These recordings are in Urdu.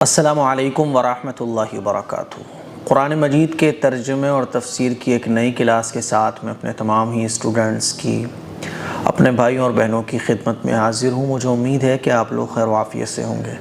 السلام علیکم ورحمۃ اللہ وبرکاتہ۔ قرآن مجید کے ترجمے اور تفسیر کی ایک نئی کلاس کے ساتھ میں اپنے تمام ہی اسٹوڈنٹس کی، اپنے بھائیوں اور بہنوں کی خدمت میں حاضر ہوں۔ مجھے امید ہے کہ آپ لوگ خیر و عافیت سے ہوں گے۔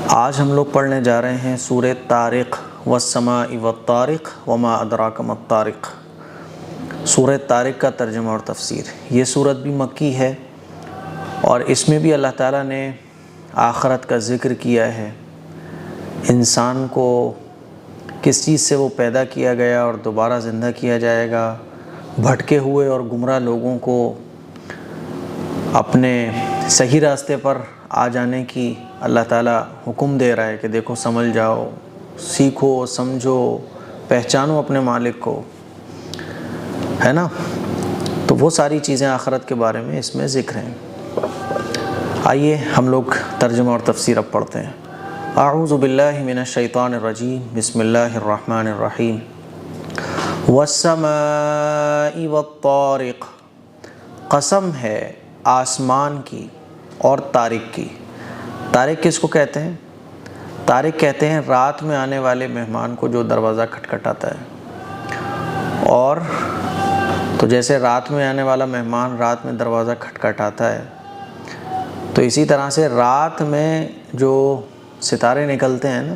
آج ہم لوگ پڑھنے جا رہے ہیں سورہ طارق والسماء والطارق وما ادراک ما الطارق۔ سورہ طارق کا ترجمہ اور تفسیر۔ یہ سورت بھی مکی ہے اور اس میں بھی اللہ تعالیٰ نے آخرت کا ذکر کیا ہے، انسان کو کس چیز سے وہ پیدا کیا گیا اور دوبارہ زندہ کیا جائے گا، بھٹکے ہوئے اور گمراہ لوگوں کو اپنے صحیح راستے پر آ جانے کی اللہ تعالیٰ حکم دے رہا ہے کہ دیکھو سمجھ جاؤ، سیکھو، سمجھو، پہچانو اپنے مالک کو، ہے نا؟ تو وہ ساری چیزیں آخرت کے بارے میں اس میں ذکر ہیں۔ آئیے ہم لوگ ترجمہ اور تفسیر اب پڑھتے ہیں۔ اعوذ باللہ من الشیطان الرجیم، بسم اللہ الرحمن الرحیم۔ والسماء والطارق، قسم ہے آسمان کی اور طارق کی۔ طارق کس کو کہتے ہیں؟ طارق کہتے ہیں رات میں آنے والے مہمان کو جو دروازہ کھٹکھٹاتا ہے، اور تو جیسے رات میں آنے والا مہمان رات میں دروازہ کھٹکھٹاتا ہے، تو اسی طرح سے رات میں جو ستارے نکلتے ہیں نا،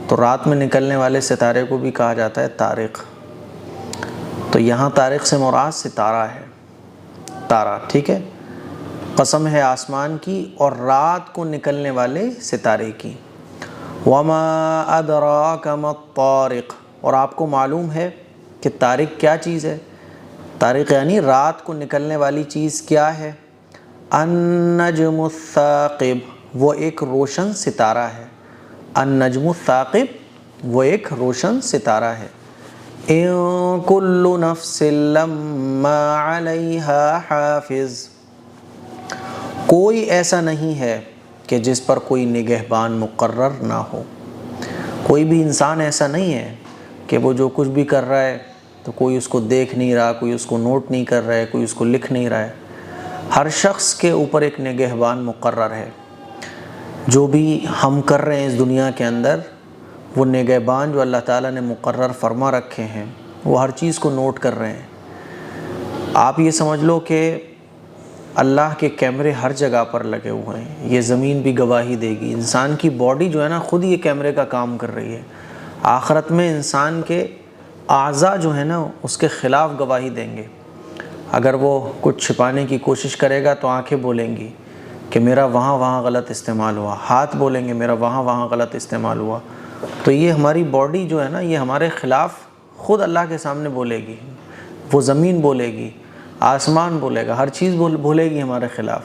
تو رات میں نکلنے والے ستارے کو بھی کہا جاتا ہے طارق۔ تو یہاں طارق سے مراد ستارہ ہے، تارہ، ٹھیک ہے؟ قسم ہے آسمان کی اور رات کو نکلنے والے ستارے کی۔ وما ادراک ما الطارق، اور آپ کو معلوم ہے کہ طارق کیا چیز ہے؟ طارق یعنی رات کو نکلنے والی چیز کیا ہے؟ النجم الثاقب، وہ ایک روشن ستارہ ہے۔ النجم الثاقب، وہ ایک روشن ستارہ ہے۔ ان کل نفس لما علیہا حافظ، کوئی ایسا نہیں ہے کہ جس پر کوئی نگہبان مقرر نہ ہو۔ کوئی بھی انسان ایسا نہیں ہے کہ وہ جو کچھ بھی کر رہا ہے تو کوئی اس کو دیکھ نہیں رہا، کوئی اس کو نوٹ نہیں کر رہا ہے، کوئی اس کو لکھ نہیں رہا ہے۔ ہر شخص کے اوپر ایک نگہبان مقرر ہے۔ جو بھی ہم کر رہے ہیں اس دنیا کے اندر، وہ نگہبان جو اللہ تعالیٰ نے مقرر فرما رکھے ہیں، وہ ہر چیز کو نوٹ کر رہے ہیں۔ آپ یہ سمجھ لو کہ اللہ کے کیمرے ہر جگہ پر لگے ہوئے ہیں۔ یہ زمین بھی گواہی دے گی، انسان کی باڈی جو ہے نا خود یہ کیمرے کا کام کر رہی ہے۔ آخرت میں انسان کے اعضاء جو ہیں نا اس کے خلاف گواہی دیں گے۔ اگر وہ کچھ چھپانے کی کوشش کرے گا تو آنکھیں بولیں گی کہ میرا وہاں غلط استعمال ہوا، ہاتھ بولیں گے میرا وہاں غلط استعمال ہوا۔ تو یہ ہماری باڈی جو ہے نا یہ ہمارے خلاف خود اللہ کے سامنے بولے گی۔ وہ زمین بولے گی، آسمان بولے گا، ہر چیز بولے گی ہمارے خلاف۔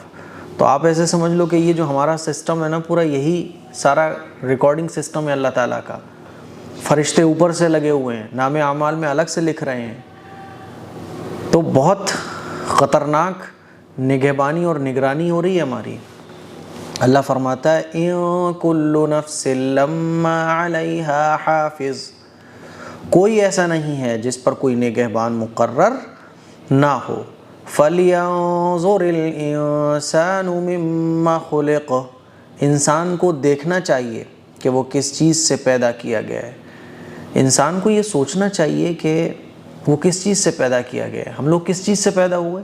تو آپ ایسے سمجھ لو کہ یہ جو ہمارا سسٹم ہے نا پورا، یہی سارا ریکارڈنگ سسٹم ہے اللہ تعالیٰ کا۔ فرشتے اوپر سے لگے ہوئے ہیں، نام اعمال میں الگ سے لکھ رہے ہیں۔ تو بہت خطرناک نگہبانی اور نگرانی ہو رہی ہے ہماری۔ اللہ فرماتا ہے ان کل نفس لما علیہا حافظ، کوئی ایسا نہیں ہے جس پر کوئی نگہبان مقرر نہ ہو۔ فَلْيَنظُرِ الْإِنسَانُ مِمَّا خُلِقَ، انسان کو دیکھنا چاہیے کہ وہ کس چیز سے پیدا کیا گیا ہے۔ انسان کو یہ سوچنا چاہیے کہ وہ کس چیز سے پیدا کیا گیا ہے۔ ہم لوگ کس چیز سے پیدا ہوئے؟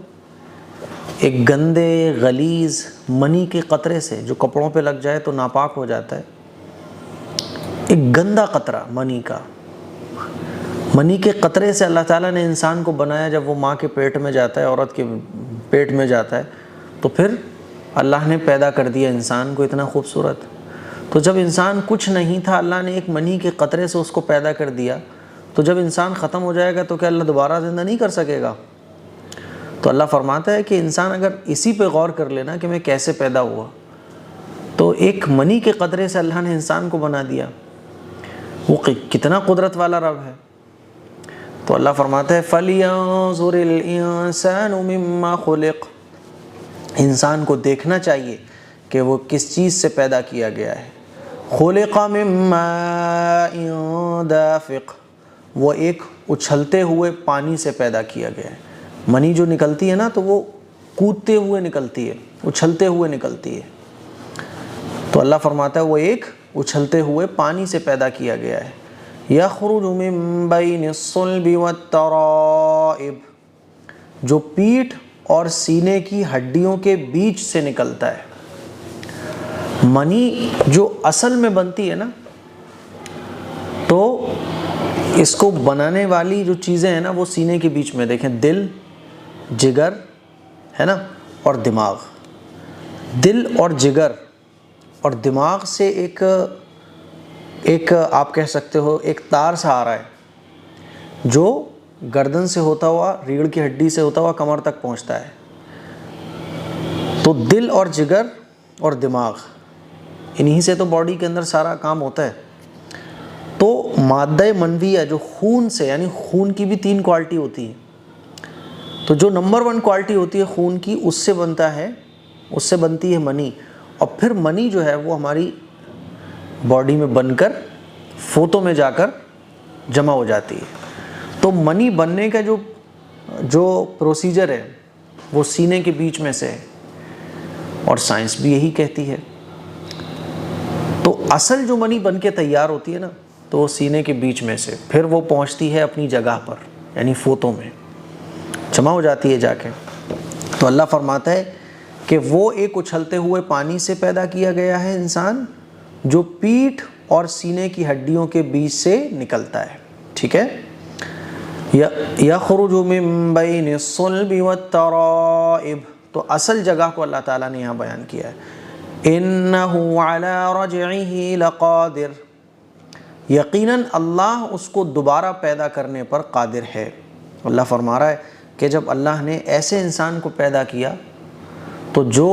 ایک گندے غلیظ منی کے قطرے سے جو کپڑوں پہ لگ جائے تو ناپاک ہو جاتا ہے۔ ایک گندا قطرہ منی کے قطرے سے اللہ تعالیٰ نے انسان کو بنایا۔ جب وہ ماں کے پیٹ میں جاتا ہے، عورت کے پیٹ میں جاتا ہے، تو پھر اللہ نے پیدا کر دیا انسان کو اتنا خوبصورت۔ تو جب انسان کچھ نہیں تھا، اللہ نے ایک منی کے قطرے سے اس کو پیدا کر دیا۔ تو جب انسان ختم ہو جائے گا تو کیا اللہ دوبارہ زندہ نہیں کر سکے گا؟ تو اللہ فرماتا ہے کہ انسان اگر اسی پہ غور کر لینا کہ میں کیسے پیدا ہوا، تو ایک منی کے قطرے سے اللہ نے انسان کو بنا دیا۔ وہ کتنا قدرت والا رب ہے۔ تو اللہ فرماتا ہے فَلْيَنظُرِ الْإِنسَانُ مِمَّا خُلِقَ، انسان کو دیکھنا چاہیے کہ وہ کس چیز سے پیدا کیا گیا ہے۔ خُلِقَ مِن مَاءٍ دَافِقٍ، وہ ایک اچھلتے ہوئے پانی سے پیدا کیا گیا ہے۔ منی جو نکلتی ہے نا تو وہ کودتے ہوئے نکلتی ہے، اچھلتے ہوئے نکلتی ہے۔ تو اللہ فرماتا ہے وہ ایک اچھلتے ہوئے پانی سے پیدا کیا گیا ہے. یخرج من بین الصلب والترائب، جو پیٹھ اور سینے کی ہڈیوں کے بیچ سے نکلتا ہے. منی جو اصل میں بنتی ہے نا، تو اس کو بنانے والی جو چیزیں ہیں نا وہ سینے کے بیچ میں، دیکھیں دل، جگر ہے نا اور دماغ. دل اور جگر اور دماغ سے ایک آپ کہہ سکتے ہو ایک تار سا آ رہا ہے جو گردن سے ہوتا ہوا، ریڑھ کی ہڈی سے ہوتا ہوا کمر تک پہنچتا ہے. تو دل اور جگر اور دماغ، انہی سے تو باڈی کے اندر سارا کام ہوتا ہے. تو مادہ منویہ جو خون سے، یعنی خون کی بھی 3 کوالٹی ہوتی ہے. تو جو نمبر 1 کوالٹی ہوتی ہے خون کی، اس سے بنتی ہے منی. اور پھر منی جو ہے وہ ہماری باڈی میں بن کر فوتوں میں جا کر جمع ہو جاتی ہے. تو منی بننے کا جو پروسیجر ہے وہ سینے کے بیچ میں سے ہے، اور سائنس بھی یہی کہتی ہے. تو اصل جو منی بن کے تیار ہوتی ہے نا، تو وہ سینے کے بیچ میں سے، پھر وہ پہنچتی ہے اپنی جگہ پر، یعنی فوتوں میں جمع ہو جاتی ہے جا کے. تو اللہ فرماتا ہے کہ وہ ایک اچھلتے ہوئے پانی سے پیدا کیا گیا ہے انسان، جو پیٹھ اور سینے کی ہڈیوں کے بیچ سے نکلتا ہے. ٹھیک ہے. یخرج من بین الصلب والترائب، تو اصل جگہ کو اللہ تعالیٰ نے یہاں بیان کیا ہے. انہ علی رجعہ لقادر، یقیناً اللہ اس کو دوبارہ پیدا کرنے پر قادر ہے. اللہ فرما رہا ہے کہ جب اللہ نے ایسے انسان کو پیدا کیا تو جو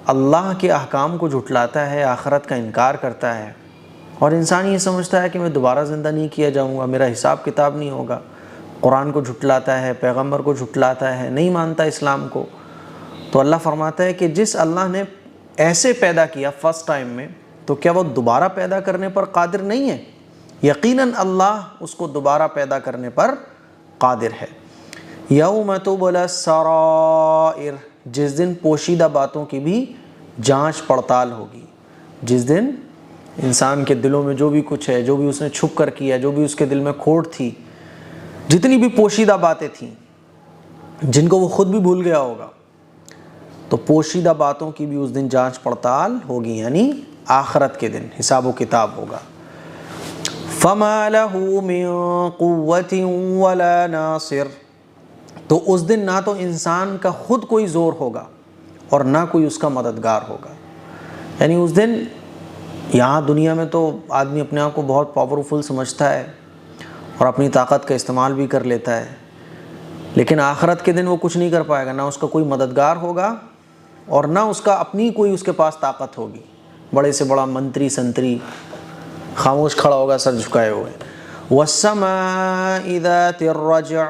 اللہ کے احکام کو جھٹلاتا ہے، آخرت کا انکار کرتا ہے، اور انسان یہ سمجھتا ہے کہ میں دوبارہ زندہ نہیں کیا جاؤں گا، میرا حساب کتاب نہیں ہوگا، قرآن کو جھٹلاتا ہے، پیغمبر کو جھٹلاتا ہے، نہیں مانتا اسلام کو. تو اللہ فرماتا ہے کہ جس اللہ نے ایسے پیدا کیا فرسٹ ٹائم میں، تو کیا وہ دوبارہ پیدا کرنے پر قادر نہیں ہے؟ یقیناً اللہ اس کو دوبارہ پیدا کرنے پر قادر ہے. یوم تبلی السرائر، جس دن پوشیدہ باتوں کی بھی جانچ پڑتال ہوگی. جس دن انسان کے دلوں میں جو بھی کچھ ہے، جو بھی اس نے چھپ کر کیا، جو بھی اس کے دل میں کھوٹ تھی، جتنی بھی پوشیدہ باتیں تھیں جن کو وہ خود بھی بھول گیا ہوگا، تو پوشیدہ باتوں کی بھی اس دن جانچ پڑتال ہوگی، یعنی آخرت کے دن حساب و کتاب ہوگا. فَمَا لَهُ مِن قُوَّةٍ وَلَا نَاصِرٍ، تو اس دن نہ تو انسان کا خود کوئی زور ہوگا اور نہ کوئی اس کا مددگار ہوگا. یعنی اس دن یہاں دنیا میں تو آدمی اپنے آپ کو بہت پاورفل سمجھتا ہے اور اپنی طاقت کا استعمال بھی کر لیتا ہے، لیکن آخرت کے دن وہ کچھ نہیں کر پائے گا. نہ اس کا کوئی مددگار ہوگا اور نہ اس کا اپنی کوئی اس کے پاس طاقت ہوگی. بڑے سے بڑا منتری سنتری خاموش کھڑا ہوگا سر جھکائے ہوئے. وَالسَّمَاءِ ذَاتِ الرَّجْعِ،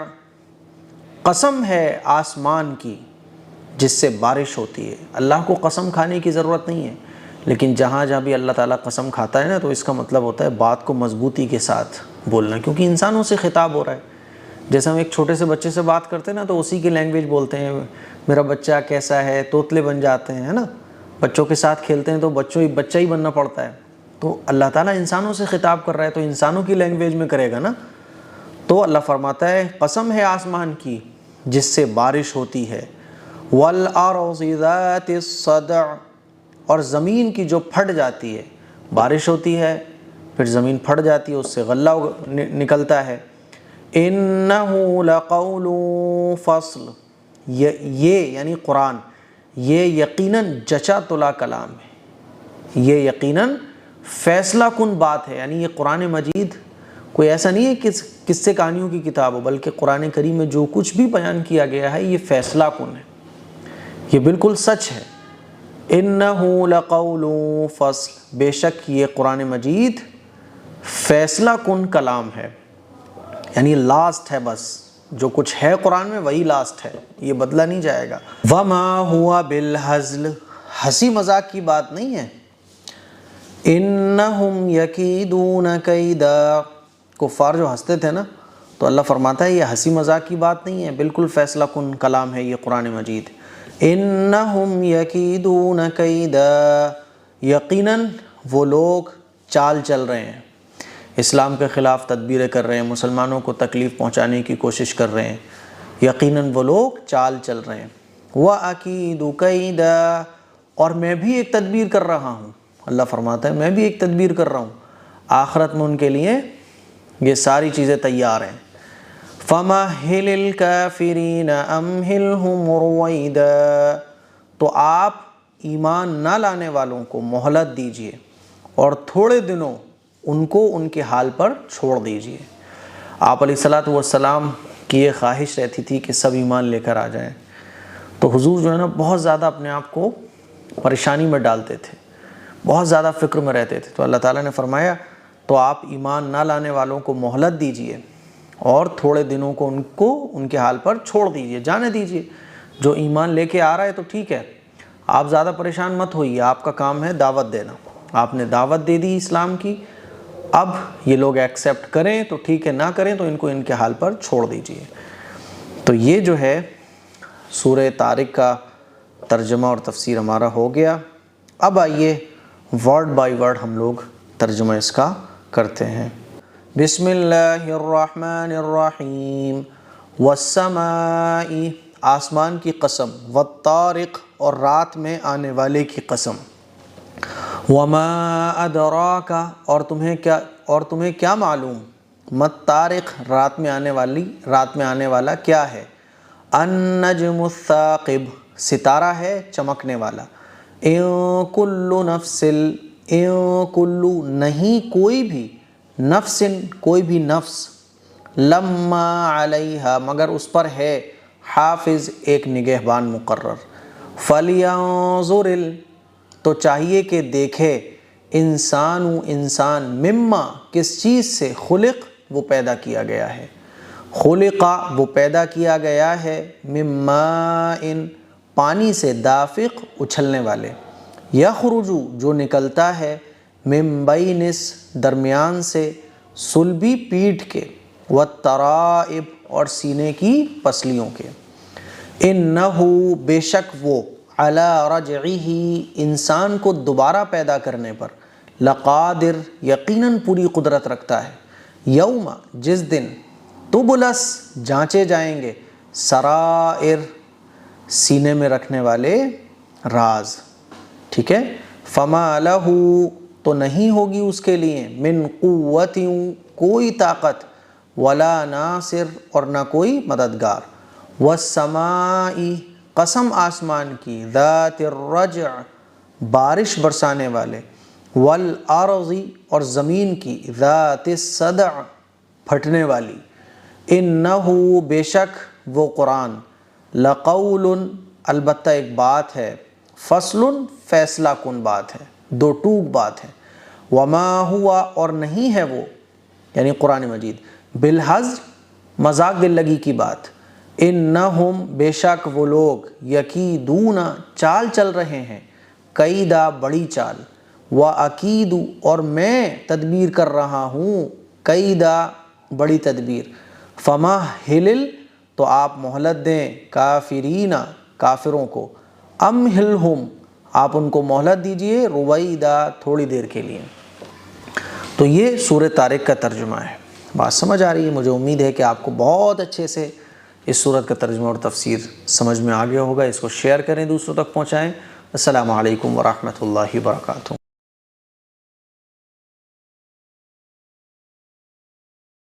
قسم ہے آسمان کی جس سے بارش ہوتی ہے. اللہ کو قسم کھانے کی ضرورت نہیں ہے، لیکن جہاں بھی اللہ تعالیٰ قسم کھاتا ہے نا، تو اس کا مطلب ہوتا ہے بات کو مضبوطی کے ساتھ بولنا، کیونکہ انسانوں سے خطاب ہو رہا ہے. جیسے ہم ایک چھوٹے سے بچے سے بات کرتے ہیں نا، تو اسی کی لینگویج بولتے ہیں. میرا بچہ کیسا ہے، طوطلے بن جاتے ہیں، ہے نا. بچوں کے ساتھ کھیلتے ہیں تو بچہ ہی بننا پڑتا ہے. تو اللہ تعالیٰ انسانوں سے خطاب کر رہا ہے تو انسانوں کی لینگویج میں کرے گا نا. تو اللہ فرماتا ہے قسم ہے آسمان کی جس سے بارش ہوتی ہے. وَالْأَرْضِ ذَاتِ الصَّدْعِ، اور زمین کی جو پھٹ جاتی ہے. بارش ہوتی ہے پھر زمین پھٹ جاتی ہے، اس سے غلہ نکلتا ہے. إِنَّهُ لَقَوْلٌ فَصْلٌ، یہ یعنی قرآن، یہ یقیناً جچا تلا کلام ہے، یہ یقیناً فیصلہ کن بات ہے. یعنی یہ قرآن مجید کوئی ایسا نہیں ہے کہ قصے کہانیوں کی کتاب ہو، بلکہ قرآن کریم میں جو کچھ بھی بیان کیا گیا ہے یہ فیصلہ کن ہے، یہ بالکل سچ ہے. إِنَّهُ لَقَوْلٌ فَصْلٌ، بے شک یہ قرآن مجید فیصلہ کن کلام ہے، یعنی لاسٹ ہے. بس جو کچھ ہے قرآن میں وہی لاسٹ ہے، یہ بدلا نہیں جائے گا. وَمَا هُوَ بِالْهَزْلِ، ہنسی مذاق کی بات نہیں ہے. إِنَّهُمْ يَكِيدُونَ كَيْدًا، کفار جو ہنستے تھے نا، تو اللہ فرماتا ہے یہ ہنسی مذاق کی بات نہیں ہے، بالکل فیصلہ کن کلام ہے یہ قرآن مجید. إِنَّهُمْ يَكِيدُونَ كَيْدًا، یقیناً وہ لوگ چال چل رہے ہیں، اسلام کے خلاف تدبیریں کر رہے ہیں، مسلمانوں کو تکلیف پہنچانے کی کوشش کر رہے ہیں، یقیناً وہ لوگ چال چل رہے ہیں۔ وَأَكِيدُ كَيْدًا، اور میں بھی ایک تدبیر کر رہا ہوں۔ اللہ فرماتا ہے میں بھی ایک تدبیر کر رہا ہوں، آخرت میں ان کے لیے یہ ساری چیزیں تیار ہیں۔ فَمَهِّلِ الْكَافِرِينَ أَمْهِلْهُمْ رُوَيْدًا، تو آپ ایمان نہ لانے والوں کو مہلت دیجئے اور تھوڑے دنوں ان کو ان کے حال پر چھوڑ دیجئے۔ آپ علیہ الصلوۃ والسلام کی یہ خواہش رہتی تھی کہ سب ایمان لے کر آ جائیں، تو حضور جو ہے نا بہت زیادہ اپنے آپ کو پریشانی میں ڈالتے تھے، بہت زیادہ فکر میں رہتے تھے۔ تو اللہ تعالیٰ نے فرمایا تو آپ ایمان نہ لانے والوں کو مہلت دیجئے اور تھوڑے دنوں کو ان کے حال پر چھوڑ دیجئے، جانے دیجئے۔ جو ایمان لے کے آ رہا ہے تو ٹھیک ہے، آپ زیادہ پریشان مت ہوئیے، آپ کا کام ہے دعوت دینا، آپ نے دعوت دے دی اسلام کی، اب یہ لوگ ایکسیپٹ کریں تو ٹھیک ہے، نہ کریں تو ان کو ان کے حال پر چھوڑ دیجئے۔ تو یہ جو ہے سورہ طارق کا ترجمہ اور تفسیر ہمارا ہو گیا۔ اب آئیے ورڈ بائی ورڈ ہم لوگ ترجمہ اس کا کرتے ہیں۔ بسم اللہ الرحمن الرحیم۔ والسماء، آسمان کی قسم، والطارق، اور رات میں آنے والے کی قسم، وما ادراک، اور تمہیں کیا معلوم، مطارق، رات میں آنے والا کیا ہے، النجم الثاقب، ستارہ ہے چمکنے والا، ان کل نفس، نہیں کوئی بھی نفس، لما علیہا، مگر اس پر ہے، حافظ، ایک نگہبان مقرر، فَلْيَنظُرِ، تو چاہیے کہ دیکھے، انسان، مما، کس چیز سے، خلق، وہ پیدا کیا گیا ہے، خلقا، وہ پیدا کیا گیا ہے، مما، پانی سے، دافق، اچھلنے والے، یخرجو، جو نکلتا ہے، من بینس، درمیان سے، صلبی، پیٹھ کے، والترائب، اور سینے کی پسلیوں کے، انہو، بے شک وہ، علی رجعہ، انسان کو دوبارہ پیدا کرنے پر، لقادر، یقیناً پوری قدرت رکھتا ہے، یوم، جس دن، تبلس، جانچے جائیں گے، سرائر، سینے میں رکھنے والے راز، ٹھیک ہے، فما لہ، تو نہیں ہوگی اس کے لیے، من قوت، کوئی طاقت، ولا ناصر، اور نہ کوئی مددگار، والسماء، قسم آسمان کی، ذات الرجع، بارش برسانے والے، والارض، اور زمین کی، ذات الصدع، پھٹنے والی، انہو، بے شک وہ قرآن، لقول، البتہ ایک بات ہے، فصل، فیصلہ کن بات ہے، دو ٹوک بات ہے، وما ہوا، اور نہیں ہے وہ، یعنی قرآن مجید، بالحزر، مذاق دل لگی کی بات، انہم، بے شک وہ لوگ، یکیدون، چال چل رہے ہیں، کیدا، بڑی چال، واکید، اور میں تدبیر کر رہا ہوں، کیدا، بڑی تدبیر، فمہل، تو آپ مہلت دیں، کافرین، کافروں کو، امہلہم، آپ ان کو مہلت دیجئے، رویدا، تھوڑی دیر کے لیے۔ تو یہ سورہ طارق کا ترجمہ ہے۔ بات سمجھ آ رہی ہے؟ مجھے امید ہے کہ آپ کو بہت اچھے سے اس سورت کا ترجمہ اور تفسیر سمجھ میں آ گیا ہوگا۔ اس کو شیئر کریں، دوسروں تک پہنچائیں۔ السلام علیکم ورحمۃ اللہ وبرکاتہ۔